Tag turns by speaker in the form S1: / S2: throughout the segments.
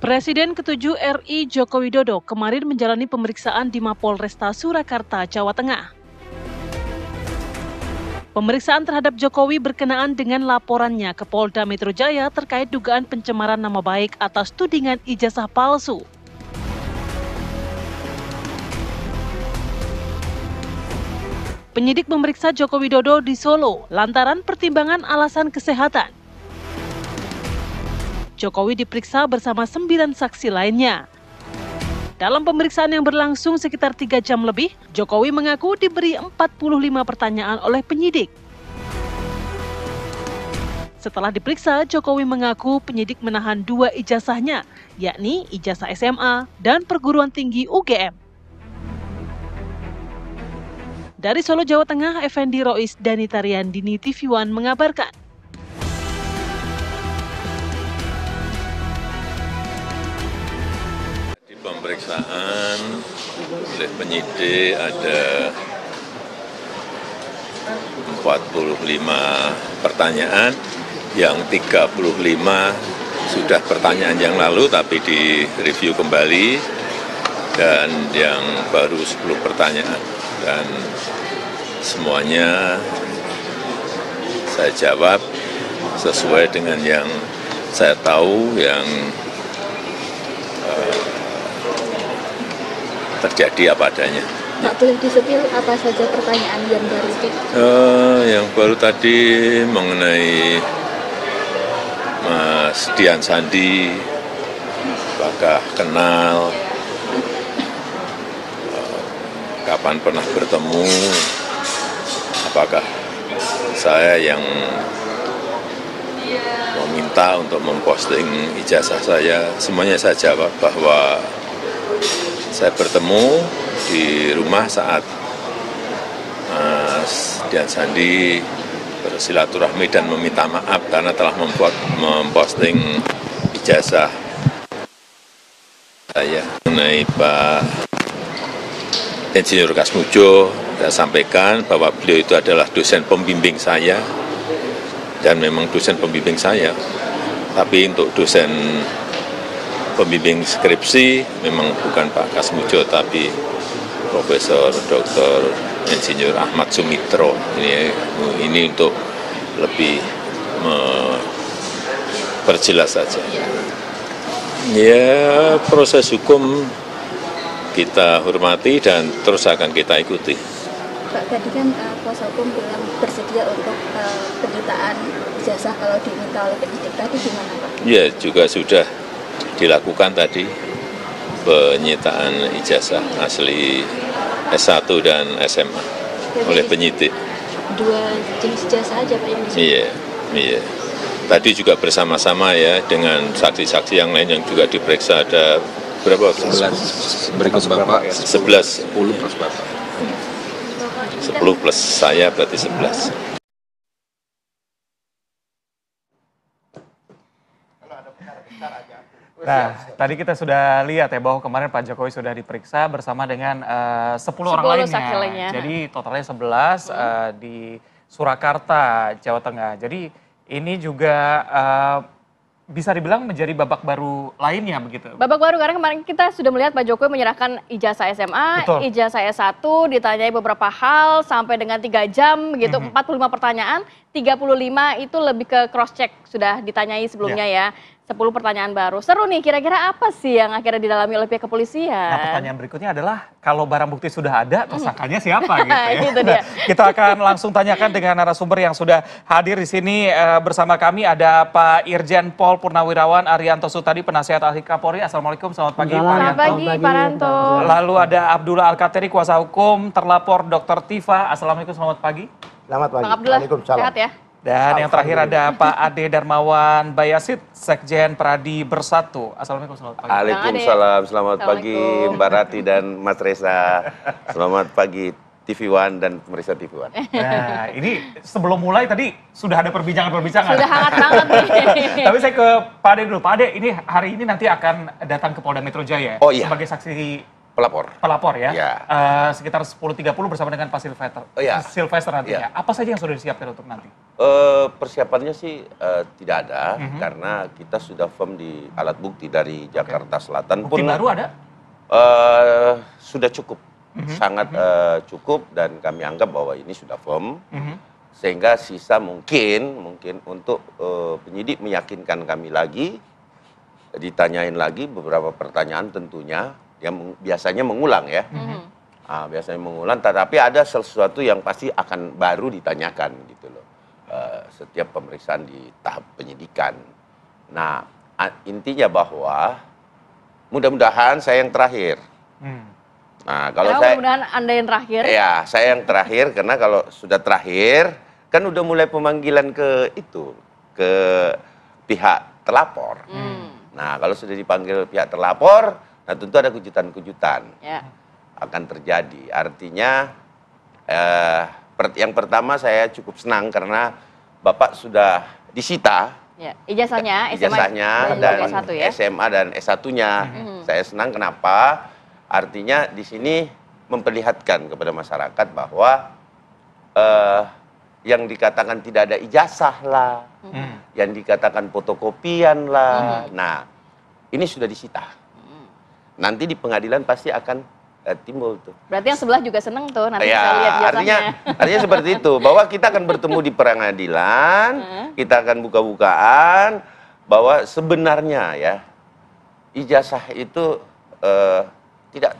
S1: Presiden ke-7 RI Joko Widodo kemarin menjalani pemeriksaan di Mapolresta Surakarta, Jawa Tengah. Pemeriksaan terhadap Jokowi berkenaan dengan laporannya ke Polda Metro Jaya terkait dugaan pencemaran nama baik atas tudingan ijazah palsu. Penyidik memeriksa Joko Widodo di Solo lantaran pertimbangan alasan kesehatan. Jokowi diperiksa bersama 9 saksi lainnya. Dalam pemeriksaan yang berlangsung sekitar 3 jam lebih, Jokowi mengaku diberi 45 pertanyaan oleh penyidik. Setelah diperiksa, Jokowi mengaku penyidik menahan 2 ijazahnya, yakni ijazah SMA dan perguruan tinggi UGM. Dari Solo, Jawa Tengah, Effendi Rois Danita Riandini TV One mengabarkan.
S2: Pemeriksaan oleh penyidik ada 45 pertanyaan, yang 35 sudah pertanyaan yang lalu tapi direview kembali, dan yang baru 10 pertanyaan. Dan semuanya saya jawab sesuai dengan yang saya tahu, yang terjadi apa adanya.
S3: Pak, boleh disebut apa saja pertanyaan yang baru itu?
S2: Yang baru tadi mengenai Mas Dian Sandi, apakah kenal, kapan pernah bertemu, apakah saya yang meminta untuk memposting ijazah saya. Semuanya saya jawab bahwa saya bertemu di rumah saat Mas Dian Sandi bersilaturahmi dan meminta maaf karena telah memposting ijazah saya. Mengenai Pak Insinyur Kasmujo, saya sampaikan bahwa beliau itu adalah dosen pembimbing saya, dan memang dosen pembimbing saya. Tapi untuk dosen pembimbing skripsi memang bukan Pak Kasmujo, tapi Profesor Dr. Insinyur Ahmad Sumitro. Ini untuk lebih memperjelas saja. Ya, proses hukum kita hormati dan terus akan kita ikuti.
S3: Pak, tadi kan kuasa hukum bilang bersedia untuk penyitaan ijazah kalau diminta oleh penyidik. Tadi gimana, Pak?
S2: Ya, juga sudah dilakukan tadi penyitaan ijazah asli S1 dan SMA oleh penyidik.
S3: 2 jenis ijazah aja, Pak, yang disebut?
S2: Iya. Tadi juga bersama-sama ya dengan saksi-saksi yang lain yang juga diperiksa. Ada berapa?
S4: 11 berikut Bapak.
S2: 11.
S4: 10 plus Bapak.
S2: 10 plus saya berarti 11.
S5: Nah, tadi kita sudah lihat ya bahwa kemarin Pak Jokowi sudah diperiksa bersama dengan 10 orang lainnya. Jadi totalnya 11 di Surakarta, Jawa Tengah. Jadi ini juga bisa dibilang menjadi babak baru lainnya begitu.
S6: Babak baru karena kemarin kita sudah melihat Pak Jokowi menyerahkan ijazah SMA,
S5: Betul.
S6: ijazah S1, ditanyai beberapa hal sampai dengan 3 jam begitu, 45 pertanyaan, 35 itu lebih ke cross check, sudah ditanyai sebelumnya ya. 10 pertanyaan baru. Seru nih, kira-kira apa sih yang akhirnya didalami oleh pihak kepolisian?
S5: Nah, pertanyaan berikutnya adalah kalau barang bukti sudah ada, tersangkanya siapa gitu ya.
S6: Itu dia.
S5: Kita akan langsung tanyakan dengan narasumber yang sudah hadir di sini bersama kami. Ada Pak Irjen Pol Purnawirawan Arianto Sutadi, penasihat ahli Kapolri. Assalamualaikum, selamat pagi Pak
S6: Selamat
S5: Arianto.
S6: pagi Pak Ranto.
S5: Lalu ada Abdullah Al-Kateri, kuasa hukum terlapor Dr. Tifa. Assalamualaikum, selamat pagi.
S7: Selamat pagi.
S6: Bang Abdullah,
S7: Waalaikumsalam.
S6: sehat ya?
S5: Dan yang terakhir ada Pak Ade Darmawan Bayasid, Sekjen Pradi Bersatu. Assalamualaikum, selamat pagi.
S8: Waalaikumsalam, selamat pagi Mbak Rati dan Mas Reza. Selamat pagi TV One dan pemirsa TV One.
S5: Nah, ini sebelum mulai tadi sudah ada perbincangan-perbincangan.
S6: Sudah hangat banget nih.
S5: Tapi saya ke Pak Ade dulu. Pak Ade, ini hari ini nanti akan datang ke Polda Metro Jaya
S8: Oh, iya.
S5: sebagai saksi
S8: Pelapor.
S5: Pelapor ya?
S8: Ya.
S5: Sekitar 10.30 bersama dengan Pak Sylvester.
S8: Ya.
S5: Sylvester nantinya.
S8: Ya.
S5: Apa saja yang sudah disiapkan untuk nanti?
S8: Persiapannya sih tidak ada, karena kita sudah firm di alat bukti dari Jakarta Selatan.
S5: Bukti baru ada?
S8: Sudah cukup, sangat cukup, dan kami anggap bahwa ini sudah firm. Sehingga sisa mungkin untuk penyidik meyakinkan kami lagi, ditanyain lagi beberapa pertanyaan tentunya, yang biasanya mengulang ya. Biasanya mengulang, tetapi ada sesuatu yang pasti akan baru ditanyakan gitu loh. Setiap pemeriksaan di tahap penyidikan. Nah, intinya bahwa mudah-mudahan saya yang terakhir. Nah, kalau
S6: mudah-mudahan Anda yang terakhir.
S8: Ya, saya yang terakhir, karena kalau sudah terakhir kan udah mulai pemanggilan ke pihak terlapor. Nah, kalau sudah dipanggil pihak terlapor, nah tentu ada kejutan-kejutan akan terjadi. Artinya yang pertama saya cukup senang karena Bapak sudah disita
S6: ijazahnya
S8: dan SMA dan S1-nya. Saya senang kenapa? Artinya di sini memperlihatkan kepada masyarakat bahwa yang dikatakan tidak ada ijazah lah, yang dikatakan fotokopian lah. Nah, ini sudah disita. Nanti di pengadilan pasti akan timbul tuh.
S6: Berarti yang sebelah juga seneng tuh, nanti bisa lihat ijazahnya.
S8: Artinya seperti itu, bahwa kita akan bertemu di pengadilan, kita akan buka-bukaan bahwa sebenarnya ya ijazah itu tidak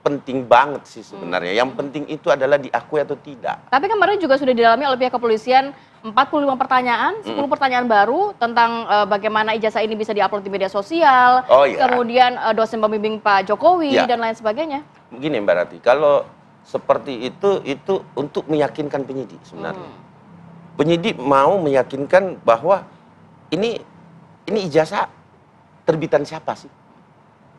S8: penting banget sih sebenarnya. Yang penting itu adalah diakui atau tidak.
S6: Tapi kemarin juga sudah didalami oleh pihak kepolisian 45 pertanyaan, 10 pertanyaan baru tentang bagaimana ijazah ini bisa diupload di media sosial, kemudian dosen pembimbing Pak Jokowi dan lain sebagainya.
S8: Begini Mbak Rati, kalau seperti itu untuk meyakinkan penyidik sebenarnya. Penyidik mau meyakinkan bahwa ini ijazah terbitan siapa sih?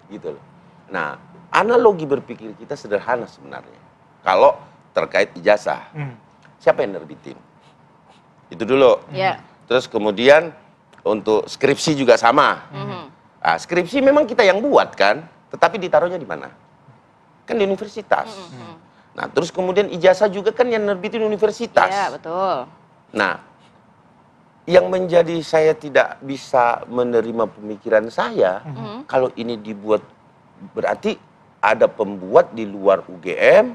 S8: Gitu loh. Nah, analogi berpikir kita sederhana sebenarnya. Kalau terkait ijazah, siapa yang nerbitin? Itu dulu. Terus kemudian untuk skripsi juga sama. Nah, skripsi memang kita yang buat kan, tetapi ditaruhnya di mana? Kan di universitas. Nah, terus kemudian ijazah juga kan yang nerbitin universitas.
S6: Iya, betul.
S8: Nah, yang menjadi saya tidak bisa menerima pemikiran saya, kalau ini dibuat, berarti ada pembuat di luar UGM,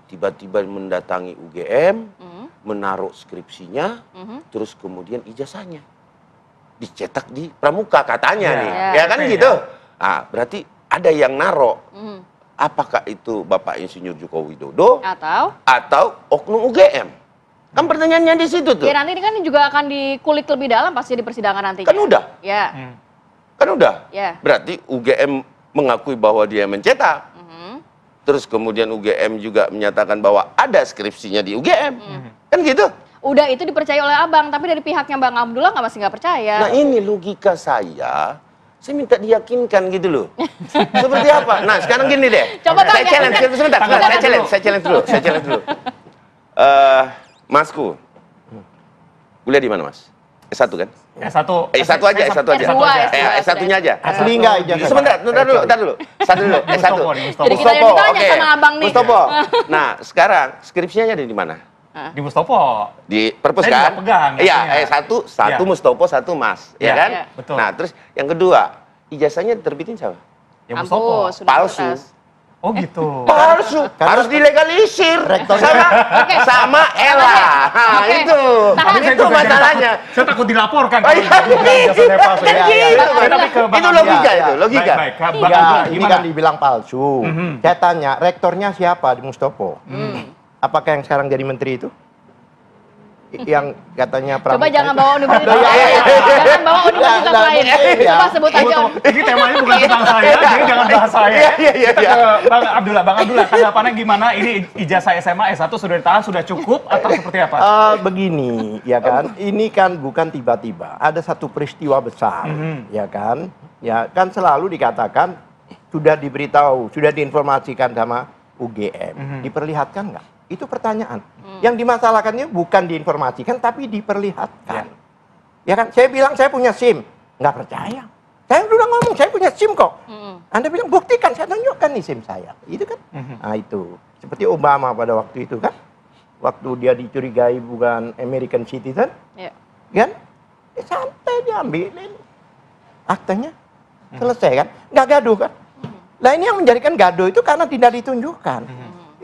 S8: tiba-tiba mendatangi UGM, menaruh skripsinya, terus kemudian ijazahnya dicetak di Pramuka katanya nih, ya kan gitu. Nah, berarti ada yang naruh. Apakah itu Bapak Insinyur Joko Widodo atau oknum UGM? Kan pertanyaannya di situ tuh.
S6: Ya, nanti ini kan juga akan dikulik lebih dalam pasti di persidangan nantinya.
S8: Kan udah. Kan udah. Berarti UGM mengakui bahwa dia mencetak. Terus kemudian UGM juga menyatakan bahwa ada skripsinya di UGM. Kan gitu.
S6: Udah itu dipercaya oleh Abang, tapi dari pihaknya Bang Abdullah masih nggak percaya.
S8: Nah, ini logika saya minta diyakinkan gitu loh. Seperti apa? Nah, sekarang gini deh.
S6: Coba
S8: saya challenge, sebentar. Saya challenge dulu. Masku, kuliah di mana Mas? S1 kan?
S5: S1
S8: aja. S1-nya aja.
S7: Asli enggak ijazah?
S8: Sebentar, ntar dulu. S1.
S6: Jadi kita yang ditanya sama Abang nih.
S8: Mustopo. Nah, sekarang skripsinya ada di mana?
S5: Di Mustopo.
S8: Di Perpus kan? Iya, satu Mustopo, satu Mas, ya kan?
S5: Betul.
S8: Nah, terus yang kedua, ijazahnya terbitin siapa?
S5: Ya Mustopo.
S8: Palsu.
S5: Oh gitu.
S8: Palsu, harus dilegalisir sama Ella. Nah, itu masalahnya.
S5: Saya takut dilaporkan.
S8: Itu logika itu, logika.
S7: Ini kan dibilang palsu. Saya tanya, rektornya siapa di Mustopo? Apakah yang sekarang jadi menteri itu? Yang katanya Pramuka.
S6: Coba jangan bawa universitas lain. Jangan bawa universitas lain. Coba sebut aja.
S5: Ini temanya bukan tentang saya, jadi jangan bahas saya. Bang Abdullah, tanggapannya gimana? Ini ijazah SMA S1 sudah ditahan, sudah cukup atau seperti apa?
S7: Begini, ya kan. Ini kan bukan tiba-tiba. Ada satu peristiwa besar, ya kan. Ya kan selalu dikatakan sudah diberitahu, sudah diinformasikan sama UGM. Diperlihatkan nggak? Itu pertanyaan. Yang dimasalahkannya bukan diinformasikan, tapi diperlihatkan. Ya kan? Saya bilang saya punya SIM. Nggak percaya. Saya udah ngomong, saya punya SIM kok. Anda bilang buktikan, saya tunjukkan nih SIM saya. Itu kan. Nah itu. Seperti Obama pada waktu itu kan. Waktu dia dicurigai bukan American citizen. Kan? Santai diambilin. Aktenya. Selesai kan. Nggak gaduh kan. Nah ini yang menjadikan gaduh itu karena tidak ditunjukkan.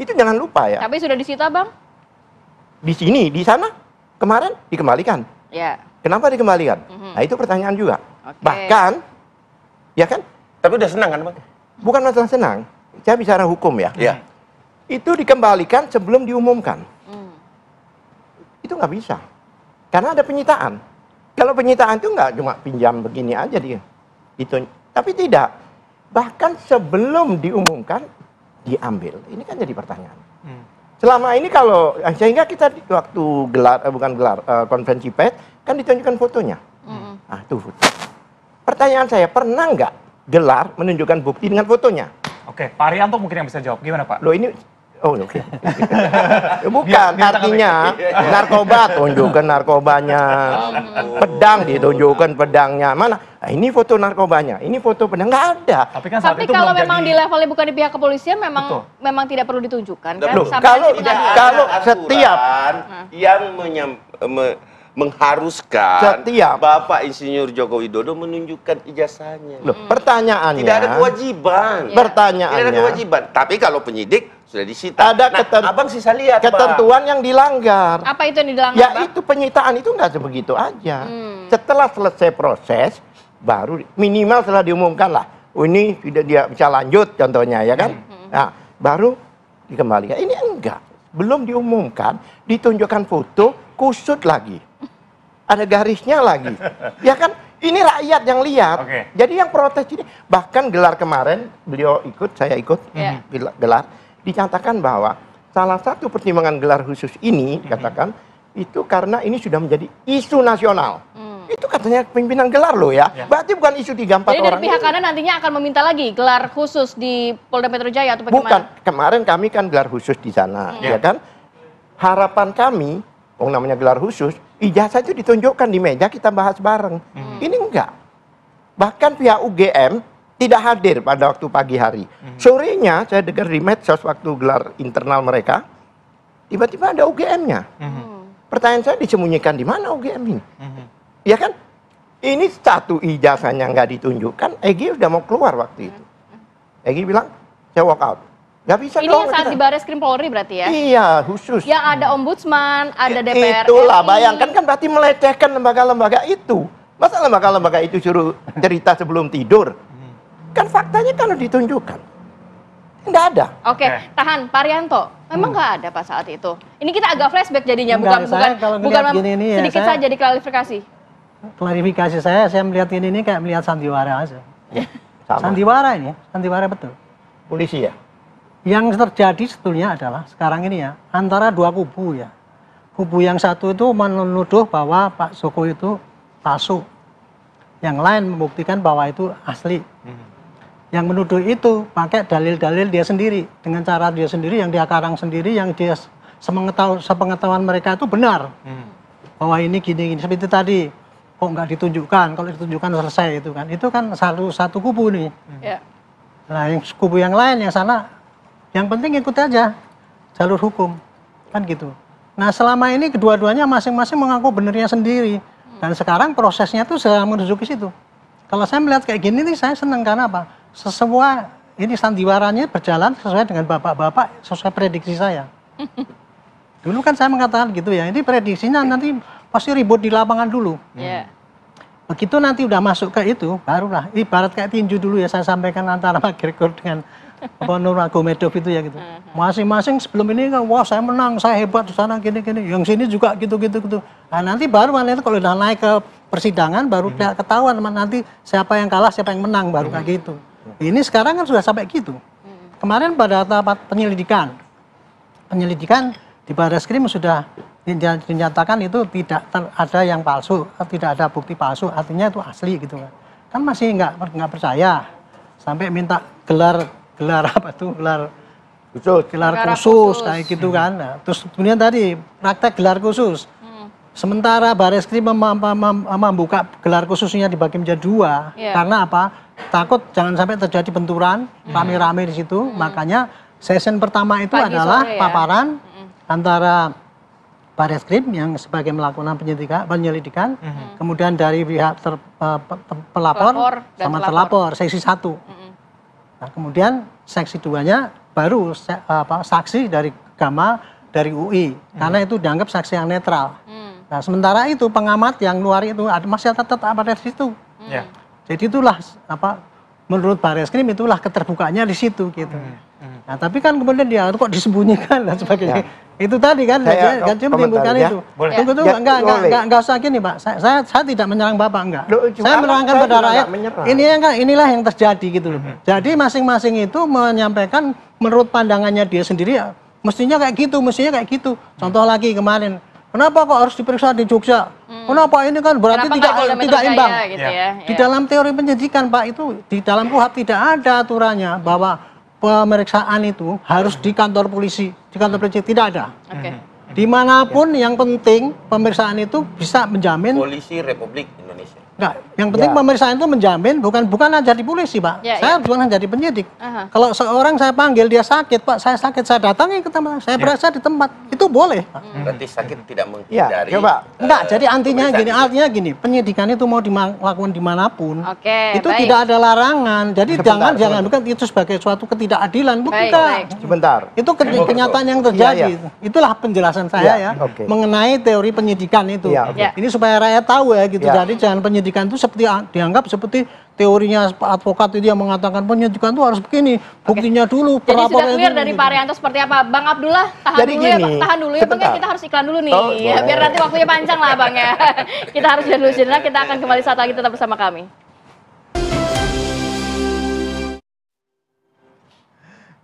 S7: Itu jangan lupa ya.
S6: Tapi sudah disita Bang?
S7: Di sini, di sana, kemarin dikembalikan.
S6: Ya.
S7: Kenapa dikembalikan? Nah itu pertanyaan juga. Bahkan, ya kan?
S8: Tapi udah senang kan Bang?
S7: Bukan masalah senang. Saya bicara hukum ya.
S8: Iya.
S7: Itu dikembalikan sebelum diumumkan. Itu nggak bisa. Karena ada penyitaan. Kalau penyitaan itu nggak cuma pinjam begini aja dia. Itu. Tapi tidak. Bahkan sebelum diumumkan, diambil. Ini kan jadi pertanyaan. Selama ini kalau, sehingga kita waktu konferensi pers, kan ditunjukkan fotonya. Nah, itu foto. Pertanyaan saya, pernah nggak gelar menunjukkan bukti dengan fotonya?
S5: Oke, Pak Arianto mungkin yang bisa jawab. Gimana Pak?
S7: Loh ini, oh oke. Bukan, artinya narkoba tunjukkan narkobanya. Pedang ditunjukkan pedangnya. Mana? Nah, ini foto narkobanya, ini foto pedang. Nggak ada.
S5: Tapi kan saat
S6: Tapi
S5: itu
S6: kalau
S5: belum
S6: memang
S5: jadi...
S6: di levelnya bukan di pihak kepolisian, memang tidak perlu ditunjukkan kan?
S7: Loh,
S6: Sampai nanti pengadilan.
S7: kalau setiap
S8: yang mengharuskan Bapak Insinyur Joko Widodo menunjukkan ijazahnya.
S7: Loh, pertanyaannya
S8: tidak ada kewajiban.
S7: Pertanyaannya
S8: tidak ada kewajiban. Tapi kalau penyidik sudah disita.
S7: Ada
S8: Abang sisa lihat
S7: ketentuan yang dilanggar.
S6: Apa itu yang dilanggar?
S7: Ya itu penyitaan itu nggak sebegitu aja. Setelah selesai proses, baru minimal setelah diumumkan lah. Oh, ini sudah dia bisa lanjut contohnya ya kan. Nah, baru dikembalikan. Ini enggak. Belum diumumkan, ditunjukkan foto, kusut lagi. Ada garisnya lagi. Ya kan? Ini rakyat yang lihat. Jadi yang protes ini, bahkan gelar kemarin, beliau ikut, saya ikut, gelar, dinyatakan bahwa salah satu pertimbangan gelar khusus ini, dikatakan, itu karena ini sudah menjadi isu nasional. Itu katanya pimpinan gelar loh ya. Berarti bukan isu 3-4 orang.
S6: Jadi dari pihak kanan nantinya akan meminta lagi gelar khusus di Polda Metro Jaya atau bagaimana?
S7: Bukan, kemarin kami kan gelar khusus di sana, ya kan? Harapan kami, namanya gelar khusus, ijazah itu ditunjukkan di meja kita bahas bareng. Ini enggak. Bahkan pihak UGM tidak hadir pada waktu pagi hari. Sorenya saya dengar di medsos waktu gelar internal mereka, tiba-tiba ada UGM-nya. Pertanyaan saya, disembunyikan di mana UGM ini? Ya kan? Ini satu ijazahnya nggak ditunjukkan, Egy udah mau keluar waktu itu. Egy bilang, saya walk out. Nggak bisa
S6: ini
S7: dong.
S6: Ini saat di Barreskrim Polri berarti ya?
S7: Iya, khusus.
S6: Yang ada ombudsman, ada DPR.
S7: Itulah, bayangkan kan berarti melecehkan lembaga-lembaga itu. Masa lembaga-lembaga itu suruh cerita sebelum tidur? Kan faktanya kalau ditunjukkan. Nggak ada.
S6: Oke, tahan. Pak Arianto, memang nggak ada Pak saat itu. Ini kita agak flashback jadinya, bukan sedikit saja diklarifikasi.
S9: Klarifikasi saya melihat ini kayak melihat sandiwara aja.
S7: Sama.
S9: Sandiwara ini, sandiwara betul.
S7: Polisi ya?
S9: Yang terjadi sebetulnya adalah sekarang ini ya, antara dua kubu ya. Kubu yang satu itu menuduh bahwa Pak Jokowi itu palsu. Yang lain membuktikan bahwa itu asli. Yang menuduh itu pakai dalil-dalil dia sendiri. Dengan cara dia sendiri, yang dia karang sendiri, yang dia sepengetahuan mereka itu benar. Bahwa ini gini-gini, seperti tadi. Kok nggak ditunjukkan, kalau ditunjukkan selesai itu kan satu kubu nih. Nah yang kubu yang lain yang sana, yang penting ikut aja jalur hukum, kan gitu. Nah selama ini kedua-duanya masing-masing mengaku benernya sendiri, dan sekarang prosesnya tuh sedang menuju ke situ. Kalau saya melihat kayak gini nih saya senang karena apa? Semua ini sandiwaranya berjalan sesuai dengan bapak-bapak, sesuai prediksi saya. Dulu kan saya mengatakan gitu ya, ini prediksinya nanti pasti ribut di lapangan dulu. Begitu nanti udah masuk ke itu, barulah ibarat kayak tinju dulu ya saya sampaikan antara McGregor dengan Nurmagomedov itu ya gitu. Masing-masing sebelum ini kan, wah saya menang, saya hebat di sana gini-gini, yang sini juga gitu-gitu. Nah nanti baru nanti kalau udah naik ke persidangan baru ketahuan nanti siapa yang kalah, siapa yang menang baru kayak gitu. Ini sekarang kan sudah sampai gitu. Kemarin pada tahap penyelidikan di Barreskrim sudah dinyatakan itu tidak ada yang palsu, tidak ada bukti palsu, artinya itu asli gitu kan. Kan masih nggak percaya, sampai minta gelar khusus kayak gitu kan. Nah, terus kemudian tadi praktek gelar khusus. Sementara Bareskrim membuka gelar khususnya dibagi menjadi 2, karena apa? Takut jangan sampai terjadi benturan rame-rame di situ. Makanya session pertama itu adalah paparan antara Bareskrim yang sebagai melakukan penyelidikan, kemudian dari pihak pelapor sama terlapor, seksi 1. Nah, kemudian seksi 2-nya baru saksi dari Gama, dari UI, karena itu dianggap saksi yang netral. Nah, sementara itu pengamat yang luar itu masih tetap ada di situ. Jadi itulah menurut Bareskrim itulah keterbukanya di situ gitu. Nah, tapi kan kemudian dia kok disembunyikan dan sebagainya. Itu tadi kan dia menimbulkan itu. Tunggu tuh enggak usah gini, Pak. Saya tidak menyerang Bapak, enggak. Saya menerangkan pada rakyat. Inilah yang terjadi gitu loh. Jadi masing-masing itu menyampaikan menurut pandangannya dia sendiri, mestinya kayak gitu. Contoh lagi kemarin, kenapa kok harus diperiksa di Jogja? Kenapa ini kan berarti tidak imbang. Gitu ya. Di dalam teori penyidikan, Pak, itu di dalam KUHP tidak ada aturannya bahwa pemeriksaan itu harus di kantor polisi. Di kantor polisi tidak ada. Dimanapun yang penting pemeriksaan itu bisa menjamin.
S8: Polisi Republik Indonesia.
S9: Enggak, yang penting pemeriksaan itu menjamin bukan aja di polisi, Pak. Saya bukan jadi penyidik. Kalau seorang saya panggil dia sakit, Pak, saya sakit, saya datangi ke tempat, saya periksa di tempat, itu boleh, Pak.
S8: Berarti sakit tidak menghindari.
S9: Enggak, jadi artinya gini, penyidikan itu mau dilakukan dimanapun, itu tidak ada larangan. Jadi jangan bukan itu sebagai suatu ketidakadilan, bukan.
S7: Sebentar.
S9: Itu kenyataan yang terjadi. Itulah penjelasan saya ya mengenai teori penyidikan itu. Ini supaya rakyat tahu ya gitu. Jadi jangan penyidikan itu seperti dianggap seperti teorinya advokat itu yang mengatakan penyidikan itu harus begini, buktinya dulu.
S6: Jadi sudah clear dari Pak Arianto seperti apa, Bang Abdullah? Tahan dulu ya Bang, ya kita harus iklan dulu nih, biar nanti waktunya panjang lah Bang ya. Kita harus dulu sejenak, kita akan kembali saat lagi, tetap bersama kami.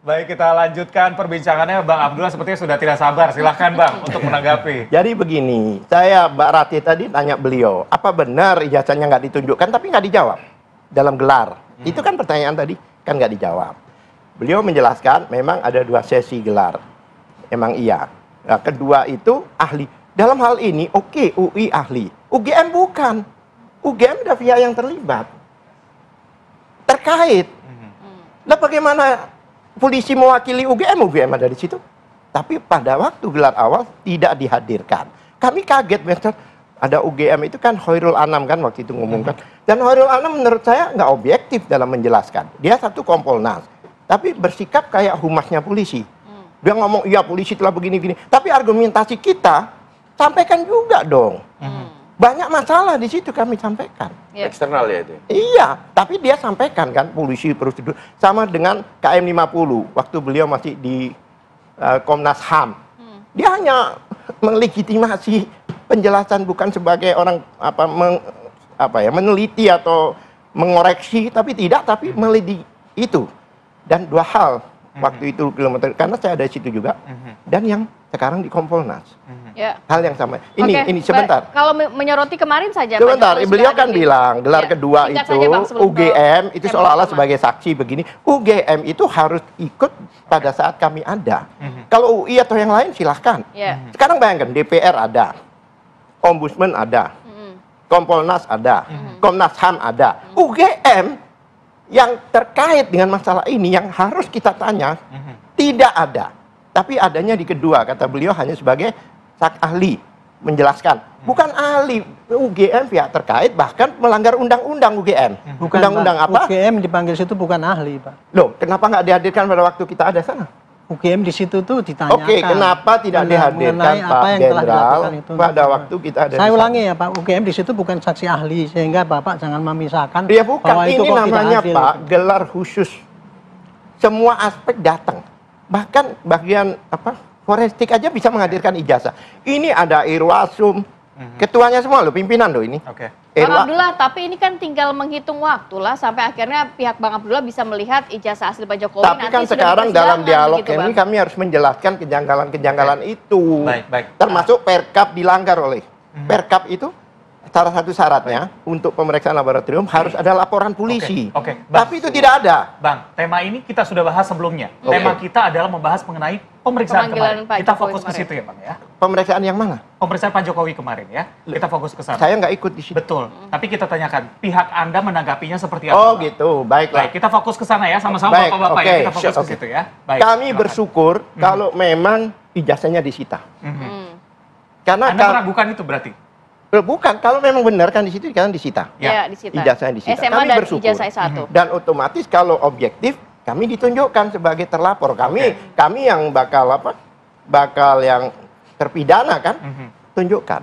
S5: Baik, kita lanjutkan perbincangannya. Bang Abdullah sepertinya sudah tidak sabar. Silahkan Bang untuk menanggapi.
S7: Jadi begini, Mbak Rati tadi tanya beliau, apa benar ijazahnya nggak ditunjukkan tapi nggak dijawab dalam gelar? Itu kan pertanyaan tadi, kan nggak dijawab. Beliau menjelaskan memang ada 2 sesi gelar. Emang iya. Nah, kedua itu ahli. Dalam hal ini, UI ahli. UGM bukan. UGM ada pihak yang terlibat. Terkait. Nah, bagaimana polisi mewakili UGM ada di situ. Tapi pada waktu gelar awal tidak dihadirkan. Kami kaget, Mister. Ada UGM itu kan Khairul Anam kan waktu itu ngomongkan. Dan Khairul Anam menurut saya nggak objektif dalam menjelaskan. Dia satu Kompolnas. Tapi bersikap kayak humasnya polisi. Dia ngomong, iya polisi telah begini-gini. Tapi argumentasi kita, sampaikan juga dong. Banyak masalah di situ kami sampaikan.
S8: Eksternal ya itu?
S7: Iya, tapi dia sampaikan kan polisi prosedur. Sama dengan KM 50, waktu beliau masih di Komnas HAM. Dia hanya melegitimasi penjelasan bukan sebagai orang meneliti atau mengoreksi, tapi melidi itu. Dan 2 hal waktu itu kilometer, karena saya ada di situ juga. Dan yang sekarang di Kompolnas. Hal yang sama. Ini sebentar.
S6: Kalau menyoroti kemarin saja.
S7: Sebentar, beliau kan bilang gelar kedua itu UGM itu seolah-olah sebagai saksi begini. UGM itu harus ikut pada saat kami ada. Kalau UI atau yang lain silahkan. Sekarang bayangkan DPR ada, Ombudsman ada, Kompolnas ada, Komnas HAM ada, UGM yang terkait dengan masalah ini yang harus kita tanya tidak ada. Tapi adanya di kedua, kata beliau hanya sebagai ahli menjelaskan. Bukan ahli, UGM pihak terkait bahkan melanggar undang-undang UGM. Undang-undang apa?
S9: UGM dipanggil situ bukan ahli, Pak.
S7: Loh, kenapa nggak dihadirkan pada waktu kita ada sana?
S9: UGM di situ tuh ditanyakan.
S7: Oke, kenapa tidak dihadirkan Pak Jenderal pada waktu kita ada?
S9: Saya ulangi ya Pak, UGM di situ bukan saksi ahli sehingga Bapak jangan memisahkan.
S7: Ya bukan, ini namanya Pak gelar khusus. Semua aspek datang. Bahkan bagian forensik aja bisa menghadirkan ijazah. Ini ada Irwasum, ketuanya semua loh, pimpinan loh ini.
S6: Bang Abdullah, tapi ini kan tinggal menghitung waktu lah sampai akhirnya pihak Bang Abdullah bisa melihat ijazah asli Pak Jokowi.
S7: Tapi kan sekarang dalam dialog ini kami harus menjelaskan kejanggalan-kejanggalan itu. Termasuk Perkap dilanggar oleh Perkap itu salah satu syaratnya untuk pemeriksaan laboratorium harus ada laporan polisi.
S5: Oke.
S7: Tapi itu tidak ada.
S5: Bang, tema ini kita sudah bahas sebelumnya.
S7: Oke.
S5: Tema kita adalah membahas mengenai pemeriksaan
S6: Pemanggilan
S5: kemarin.
S6: Pak
S5: Kita
S6: Jokowi
S5: fokus ke
S6: kemarin.
S5: situ ya Bang ya.
S7: Pemeriksaan yang mana?
S5: Pemeriksaan Pak Jokowi kemarin ya. Kita fokus ke sana.
S7: Saya nggak ikut di situ.
S5: Betul. Tapi kita tanyakan, pihak Anda menanggapinya seperti apa?
S7: Oh
S5: Bang?
S7: gitu, baiklah.
S5: Baik, kita fokus ke sana ya, sama-sama
S7: Baik,
S5: Bapak-Bapak
S7: oke,
S5: ya. Kita fokus
S7: siap,
S5: ke
S7: oke.
S5: situ ya. Baik.
S7: Kami
S5: silakan.
S7: bersyukur kalau memang ijazahnya disita. Karena
S5: Anda meragukan itu berarti?
S7: bukan, kalau memang benar kan di situ kan disita.
S6: Ya, disita.
S7: Ijazahnya disita.
S6: SMA
S7: Kami
S6: dan
S7: bersyukur.
S6: ijazah S1.
S7: Dan otomatis kalau objektif kami ditunjukkan sebagai terlapor. Kami yang bakal yang terpidana kan, tunjukkan.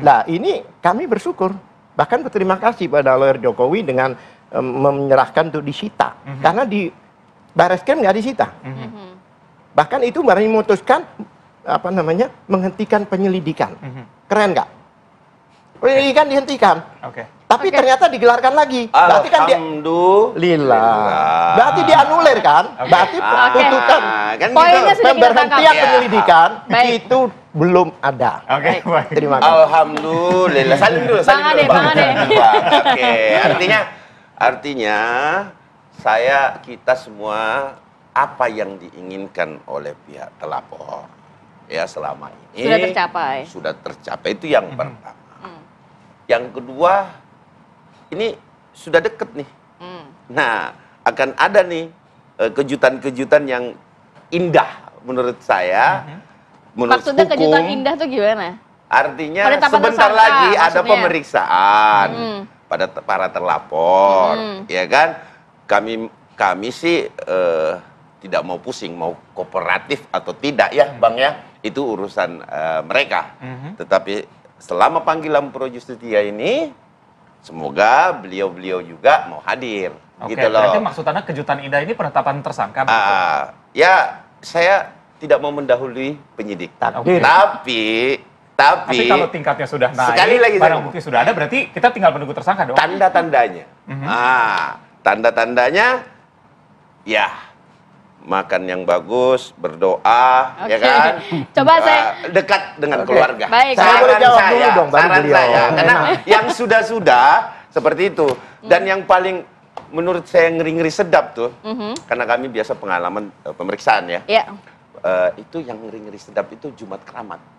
S7: Nah, ini kami bersyukur. Bahkan berterima kasih pada lawyer Jokowi dengan menyerahkan untuk disita. Karena di Barreskrim nggak disita. Bahkan itu baru memutuskan menghentikan penyelidikan. Keren nggak? Penyelidikan dihentikan. Tapi ternyata digelarkan lagi. Berarti kan Alhamdulillah. Berarti dianulir kan? Berarti tuntutan
S8: kan
S7: pemberhentian penyelidikan itu belum ada. Terima kasih.
S8: Alhamdulillah. Salim dulu.
S6: Bang Ade.
S8: Oke. Artinya kita semua apa yang diinginkan oleh pihak terlapor ya selama ini sudah tercapai itu yang pertama. Yang kedua, ini sudah deket nih. Nah, akan ada nih kejutan-kejutan yang indah menurut saya. Menurut
S6: Maksudnya
S8: hukum,
S6: kejutan indah tuh gimana?
S8: Artinya
S6: Penetapan
S8: sebentar
S6: tersangka,
S8: lagi ada
S6: maksudnya.
S8: pemeriksaan pada para terlapor, ya kan? Kami sih tidak mau pusing, mau kooperatif atau tidak ya, Bang ya. Itu urusan mereka. Tetapi selama panggilan Pro Justia ini, semoga beliau-beliau juga mau hadir. Gitu loh.
S5: Berarti maksud Anda kejutan indah ini penetapan tersangka?
S8: Ya, saya tidak mau mendahului penyidik. Tapi
S5: kalau tingkatnya sudah naik,
S8: sekali lagi
S5: barang bukti sudah ada, berarti kita tinggal menunggu tersangka dong?
S8: Tanda-tandanya. Tanda-tandanya, ya makan yang bagus, berdoa, ya kan?
S6: Coba saya
S8: dekat dengan keluarga.
S6: Baik,
S7: saya boleh jawab dulu dong, baru
S8: saran
S7: beliau.
S8: saya, karena yang sudah-sudah seperti itu. Dan yang paling menurut saya ngeri-ngeri sedap tuh, karena kami biasa pengalaman pemeriksaan ya. Itu yang ngeri-ngeri sedap itu Jumat Keramat.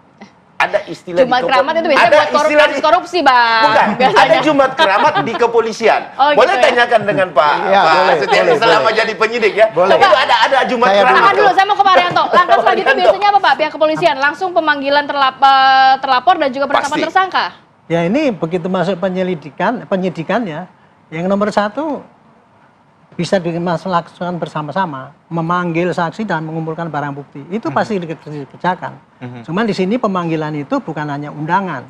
S8: Ada istilah
S6: Jumat Keramat itu biasanya buat kasus korupsi, Bang.
S8: Bukan, ada Jumat Keramat di kepolisian. Boleh tanyakan dengan Pak Setiawan selama jadi penyidik ya.
S7: Boleh.
S8: Itu ada Jumat Keramat.
S6: Tahan dulu, saya mau ke Pak Rianto. Langkah selanjutnya biasanya apa Pak? Pihak kepolisian langsung pemanggilan terlapor dan juga penetapan tersangka.
S9: Ya ini begitu masuk penyidikannya, yang nomor satu bisa dilaksanakan bersama-sama, memanggil saksi dan mengumpulkan barang bukti. Itu pasti dikerjakan. Cuman di sini pemanggilan itu bukan hanya undangan.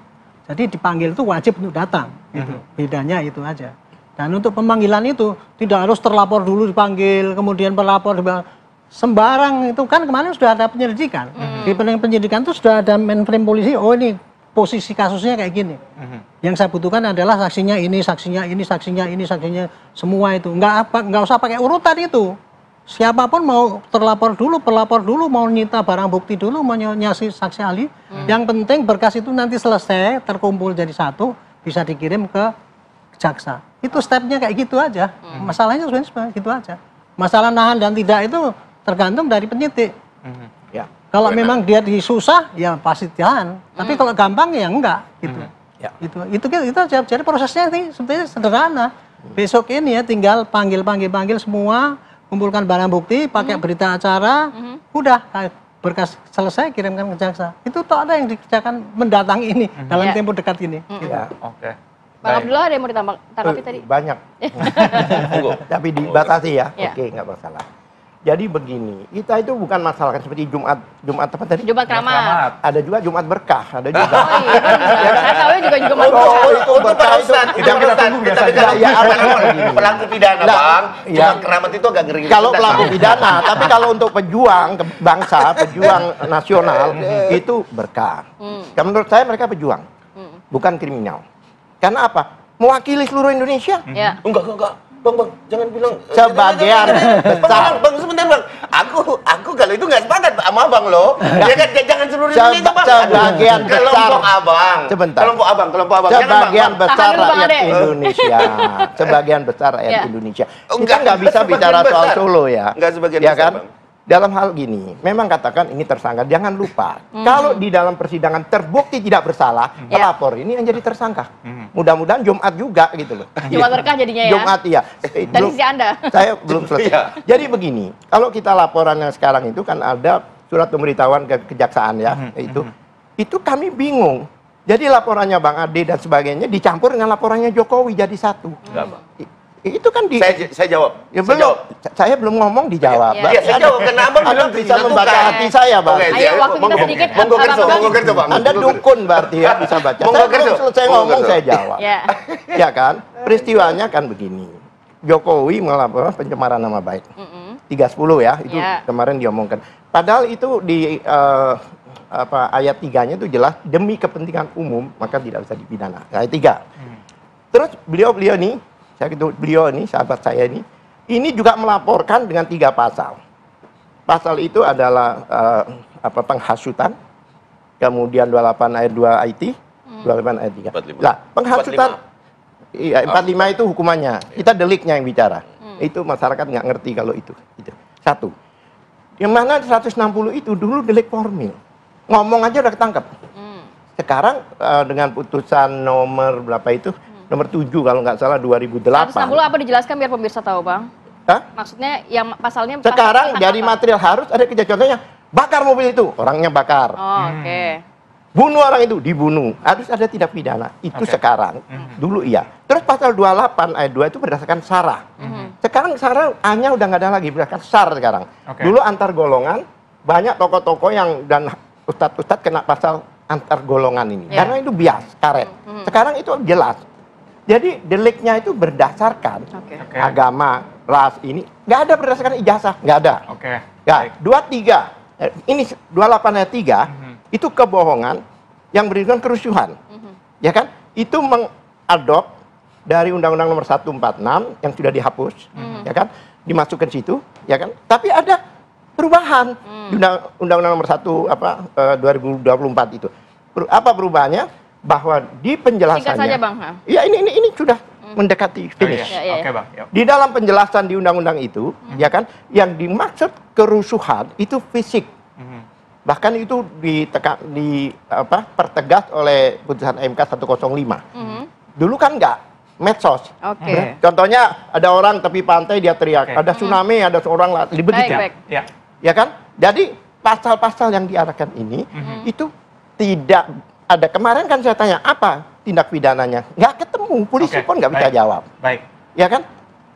S9: Jadi dipanggil itu wajib untuk datang. Gitu. Bedanya itu aja. Dan untuk pemanggilan itu tidak harus terlapor dulu dipanggil, kemudian pelapor sembarang itu kan kemarin sudah ada penyelidikan. Di penyidikan itu sudah ada mainframe polisi. Oh ini posisi kasusnya kayak gini. Yang saya butuhkan adalah saksinya ini, saksinya ini, saksinya ini, saksinya semua itu. Nggak usah pakai urutan itu. Siapapun mau terlapor dulu, pelapor dulu, mau nyita barang bukti dulu, mau nyasi saksi ahli. Yang penting berkas itu nanti selesai, terkumpul jadi satu, bisa dikirim ke jaksa. Itu stepnya kayak gitu aja. Masalahnya sebenarnya gitu aja. Masalah nahan dan tidak itu tergantung dari penyidik.
S7: Ya.
S9: Kalau memang dia disusah, ya pasti tahan. Tapi kalau gampang ya enggak, gitu. Itu aja. Jadi prosesnya ini sebetulnya sederhana. Besok ini ya tinggal panggil semua, kumpulkan barang bukti, pakai berita acara, udah berkas selesai kirimkan ke jaksa. Itu toh ada yang dikerjakan mendatang ini dalam tempo dekat ini. Gitu.
S7: Oke.
S6: Bang Abdullah ada yang mau ditanggapi tadi?
S7: Banyak. Tapi dibatasi ya. Oke, nggak masalah. Jadi begini, kita itu bukan masalah kan seperti Jumat apa tadi?
S6: Jumat Keramat.
S7: Ada juga Jumat Berkah, ada juga.
S6: Oh iya, saya tahu juga Jumat Berkah.
S8: Itu berkah itu kita tunggu biasanya. Ya, pelaku pidana, Bang. Jumat Keramat itu agak ngeri.
S7: Kalau pelaku pidana, tapi kalau untuk pejuang bangsa, pejuang nasional itu berkah. Menurut saya mereka pejuang, bukan kriminal. Karena apa? Mewakili seluruh Indonesia.
S6: Ya.
S8: Enggak. Bang, jangan bilang
S7: sebagian besar.
S8: Bang, sebentar Bang. Aku kalau itu nggak sepakat sama Abang loh. Ya kan, jangan seluruh Indonesia Bang.
S7: Sebagian besar.
S8: Kelompok Abang.
S7: Sebentar.
S8: Kelompok Abang.
S7: Sebagian besar rakyat Indonesia. Sebagian besar rakyat Indonesia. Kita nggak bisa bicara soal Solo ya.
S8: Nggak sebagian
S7: ya
S8: besar,
S7: kan?
S8: Bang.
S7: Dalam hal gini, memang katakan ini tersangka. Jangan lupa, kalau di dalam persidangan terbukti tidak bersalah, pelapor ini yang jadi tersangka. Mudah-mudahan Jumat juga gitu loh.
S6: Jumat berkah jadinya ya.
S7: Jumat iya.
S6: Dari sisi Anda.
S7: Saya belum selesai. Jadi begini, kalau kita laporannya sekarang itu kan ada surat pemberitahuan ke kejaksaan ya, itu kami bingung. Jadi laporannya Bang Ade dan sebagainya dicampur dengan laporannya Jokowi jadi satu. Itu kan
S8: saya jawab.
S7: Ya belum. Saya belum ngomong dijawab.
S8: Iya, saya jawab. Kenapa
S7: Anda bisa membaca hati saya, Bang?
S6: Ayo, waktu kita sedikit.
S8: Monggo kerja, Bang.
S7: Anda dukun berarti ya bisa baca. Saya belum selesai ngomong saya jawab. Ya kan? Peristiwanya kan begini. Jokowi melaporkan pencemaran nama baik. 310 ya, itu kemarin diomongkan. Padahal itu di ayat 3-nya itu jelas demi kepentingan umum maka tidak bisa dipidana. Ayat 3. Terus beliau nih beliau ini, sahabat saya ini juga melaporkan dengan 3 pasal. Pasal itu adalah penghasutan, kemudian 28 ayat 2 IT, 28 ayat 3.
S8: 45.
S7: Lah, penghasutan, 45 itu hukumannya, kita deliknya yang bicara. Itu masyarakat nggak ngerti kalau itu. Satu. Yang mana 160 itu dulu delik formil. Ngomong aja udah ketangkep. Sekarang dengan putusan nomor berapa itu? Nomor 7 kalau nggak salah 2008.
S6: 160 apa dijelaskan biar pemirsa tahu, Bang?
S7: Hah?
S6: Maksudnya yang pasalnya
S7: sekarang dari material harus ada contohnya bakar mobil itu, orangnya bakar.
S6: Oke.
S7: Bunuh orang itu, dibunuh. Harus ada tindak pidana. Itu sekarang. Dulu iya. Terus pasal 28 ayat 2 itu berdasarkan SARA. Sekarang SARA hanya udah nggak ada lagi, berdasarkan SAR sekarang. Dulu antar golongan banyak tokoh-tokoh yang dan ustadz-ustadz kena pasal antar golongan ini. Karena itu bias, karet. Sekarang itu jelas. Jadi deliknya itu berdasarkan agama, ras ini. Nggak ada berdasarkan ijazah, nggak ada. Ya, 23, ini 28 ayat 3, itu kebohongan yang berikan kerusuhan. Ya kan? Itu mengadop dari Undang-Undang nomor 146 yang sudah dihapus, ya kan? Dimasukkan situ, ya kan? Tapi ada perubahan di Undang-Undang nomor 2024 itu. Apa perubahannya? Bahwa di penjelasannya,
S6: singkat saja Bang.
S7: Ya ini sudah mendekati finish.
S5: Oke Bang.
S7: Di dalam penjelasan di undang-undang itu, ya kan, yang dimaksud kerusuhan itu fisik. Bahkan itu pertegas oleh putusan MK 105. Dulu kan enggak, medsos. Contohnya ada orang tepi pantai dia teriak, ada tsunami, ada seorang begitu. Ya kan? Jadi pasal-pasal yang diarahkan ini itu tidak ada. Kemarin kan saya tanya, apa tindak pidananya? Nggak ketemu, polisi pun nggak bisa jawab. Ya kan?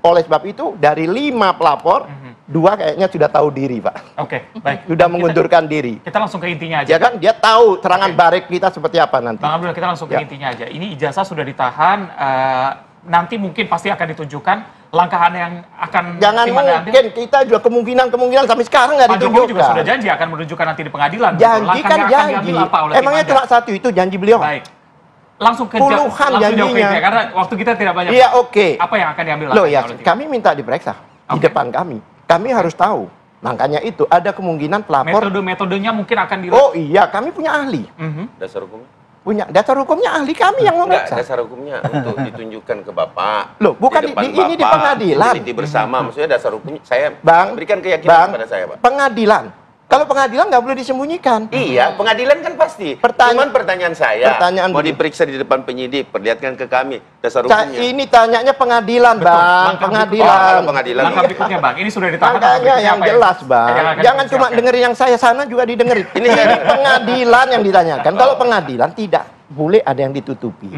S7: Oleh sebab itu, dari 5 pelapor, 2 kayaknya sudah tahu diri, Pak. Sudah mengundurkan diri.
S5: Kita langsung ke intinya aja.
S7: Ya kan? Dia tahu serangan barik kita seperti apa nanti.
S5: Bang Abdul, kita langsung ke intinya aja. Ini ijazah sudah ditahan, nanti mungkin pasti akan ditunjukkan langkah yang akan
S7: jangan mungkin, kita juga kemungkinan sampai sekarang nggak ditunjukkan. Pak Jokowi
S5: juga sudah janji akan menunjukkan nanti di pengadilan.
S7: Janji kan janji. Emangnya cuma satu itu janji beliau?
S5: Baik. Langsung ke
S7: puluhan janjinya.
S5: Karena waktu kita tidak banyak.
S7: Iya, oke.
S5: Apa yang akan diambil?
S7: Loh ya, kami minta diperiksa di depan kami. Kami harus tahu. Makanya itu ada kemungkinan pelapor.
S5: Metodenya mungkin akan
S7: Oh iya, kami punya ahli.
S8: Dasar hukumnya?
S7: Punya dasar hukumnya ahli kami yang memeriksa.
S8: Dasar hukumnya untuk ditunjukkan ke Bapak.
S7: Loh, bukan ini di pengadilan.
S8: Ini bersama, maksudnya dasar hukumnya saya berikan
S7: Bang,
S8: keyakinan kepada saya, Pak.
S7: Pengadilan. Kalau pengadilan nggak boleh disembunyikan.
S8: Iya, pengadilan kan pasti. Cuman pertanyaan saya, mau diperiksa di depan penyidik, perlihatkan ke kami dasar hukumnya.
S7: Ini tanyanya pengadilan, Bang. Pengadilan.
S5: Langkah berikutnya, Bang. Ini sudah ditahan.
S7: Makanya yang jelas, Bang. Jangan cuma dengerin yang saya, sana juga didengerin. Ini pengadilan yang ditanyakan. Kalau pengadilan tidak boleh ada yang ditutupi.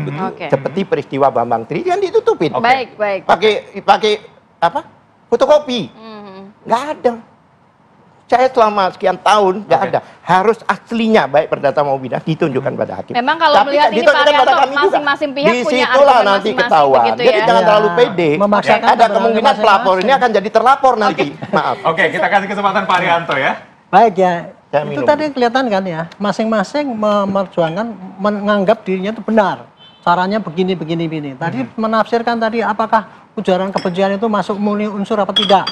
S7: Seperti peristiwa Bambang Tri yang ditutupin.
S6: Baik.
S7: Pakai apa? Fotokopi. Nggak ada. Saya selama sekian tahun nggak ada. Harus aslinya baik perdata maupun pidana ditunjukkan pada hakim.
S6: Memang kalau melihat ini Pak Arianto masing-masing pihak punya
S7: argumen nanti ketahuan. Jadi jangan terlalu pede. Ada kemungkinan pelapor ini akan jadi terlapor nanti. Maaf.
S5: Oke, kita kasih kesempatan Pak Arianto ya.
S9: Baik ya. Itu tadi kelihatan kan ya, masing-masing memperjuangkan menganggap dirinya itu benar. caranya begini. Tadi menafsirkan tadi apakah ujaran kebencian itu masuk murni unsur apa tidak?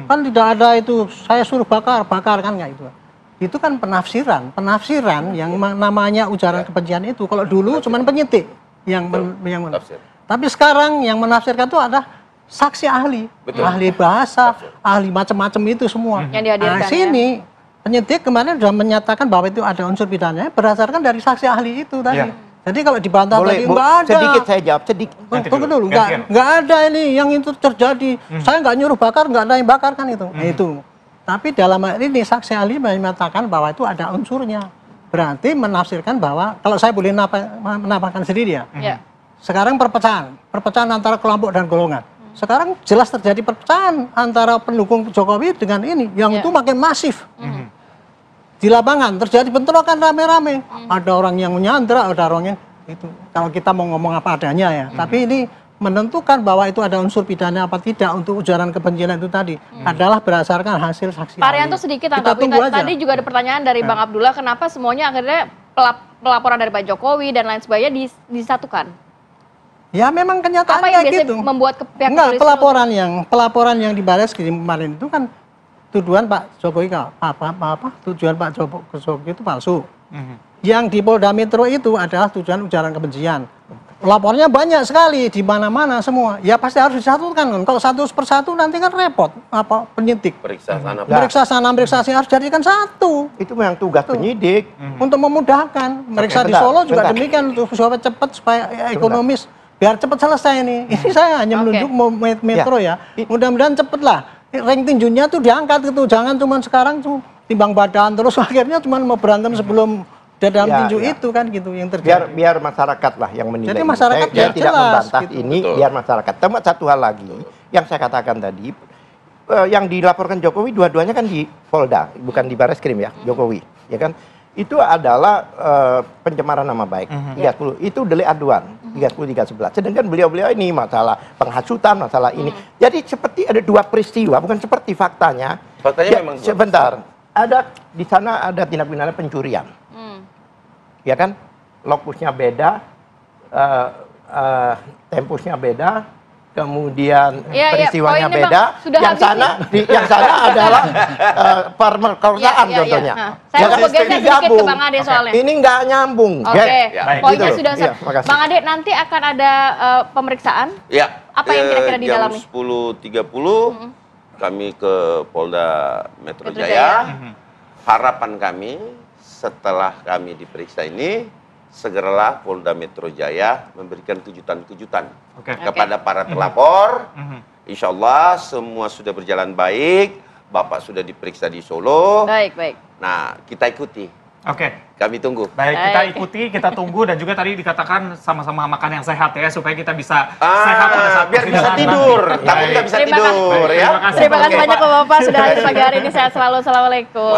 S9: Kan tidak ada itu, saya suruh bakar kan nggak itu. Itu kan penafsiran yang namanya ujaran kebencian itu. Kalau dulu cuman penyidik yang tapi sekarang yang menafsirkan itu ada saksi ahli, ahli bahasa, ahli macam-macam itu semua.
S6: Yang dihadirkan.
S9: Nah, sini penyidik kemarin sudah menyatakan bahwa itu ada unsur pidananya berdasarkan dari saksi ahli itu tadi. Jadi kalau dibantah tadi nggak ada.
S7: Sedikit saya jawab, sedikit.
S9: Tunggu dulu, nggak ada ini yang itu terjadi. Saya nggak nyuruh bakar, nggak ada yang bakar kan itu. Itu. Tapi dalam hal ini saksi ahli menyatakan bahwa itu ada unsurnya. Berarti menafsirkan bahwa kalau saya boleh menambahkan sendiri ya. Sekarang perpecahan antara kelompok dan golongan. Sekarang jelas terjadi perpecahan antara pendukung Jokowi dengan ini, yang itu makin masif. Di lapangan terjadi bentrokan rame-rame. Ada orang yang menyandra, ada orang yang itu. Kalau kita mau ngomong apa adanya ya. Tapi ini menentukan bahwa itu ada unsur pidana apa tidak untuk ujaran kebencian itu tadi adalah berdasarkan hasil saksi.
S6: Pak Arianto sedikit tanggapi. Tadi juga ada pertanyaan dari Bang Abdullah, kenapa semuanya akhirnya pelaporan dari Pak Jokowi dan lain sebagainya disatukan?
S9: Ya memang kenyataannya
S6: apa yang biasanya
S9: gitu.
S6: Membuat pihak
S9: enggak, pelaporan yang dibalas kemarin itu kan tuduhan Pak Jokowi tujuan Pak Jokowi itu palsu. Yang di Polda Metro itu adalah tujuan ujaran kebencian. Lapornya banyak sekali di mana-mana semua. Ya pasti harus disatukan kan. Kalau satu persatu nanti kan repot penyidik.
S8: Periksa sana.
S9: Periksa sana, periksa sini harus jadikan satu.
S7: Itu memang tugas penyidik.
S9: Untuk memudahkan. Meriksa di Solo juga demikian untuk supaya cepat, supaya ekonomis. Biar cepat selesai ini. Ini saya hanya menunjuk Metro ya. Mudah-mudahan cepat lah. Rank tinjunya tuh diangkat gitu. Jangan cuma sekarang tuh timbang badan terus akhirnya cuma mau berantem sebelum dalam tinju itu kan gitu yang terjadi.
S7: Biar masyarakat lah yang menilai.
S9: Jadi masyarakat
S7: saya tidak membantah
S9: gitu.
S7: ini. Biar masyarakat. Tapi satu hal lagi yang saya katakan tadi, yang dilaporkan Jokowi dua-duanya kan di Polda, bukan di Bareskrim ya, Jokowi, ya kan? Itu adalah pencemaran nama baik. 30 itu delik aduan 30-311. Sedangkan beliau-beliau ini masalah penghasutan, masalah ini. Jadi seperti ada dua peristiwa, bukan seperti faktanya.
S8: Faktanya memang
S7: sebentar. Ada di sana ada tindak pidana pencurian. Ya kan? Lokusnya beda, tempusnya beda, kemudian peristiwanya beda. Yang sana adalah pemerkosaan contohnya.
S6: Saya mau geser sedikit ke Bang Ade soalnya.
S7: Ini nggak nyambung.
S6: Poinnya sudah. Bang Ade, nanti akan ada pemeriksaan.
S8: Ya.
S6: Apa yang kira-kira di dalamnya?
S8: Jam 10.30 kami ke Polda Metro Jaya. Harapan kami setelah kami diperiksa ini, segeralah Polda Metro Jaya memberikan kejutan-kejutan kepada para terlapor. Insya Allah semua sudah berjalan baik. Bapak sudah diperiksa di Solo.
S6: Baik.
S8: Nah, kita ikuti. Kami tunggu.
S5: Baik, kita ikuti, kita tunggu, dan juga tadi dikatakan sama-sama makan yang sehat ya, supaya kita bisa sehat pada saat
S8: biar bisa tidur. Tapi nggak bisa tidur ya.
S6: Terima kasih banyak Bapak sudah hadir pagi hari ini. Sehat selalu. Assalamualaikum.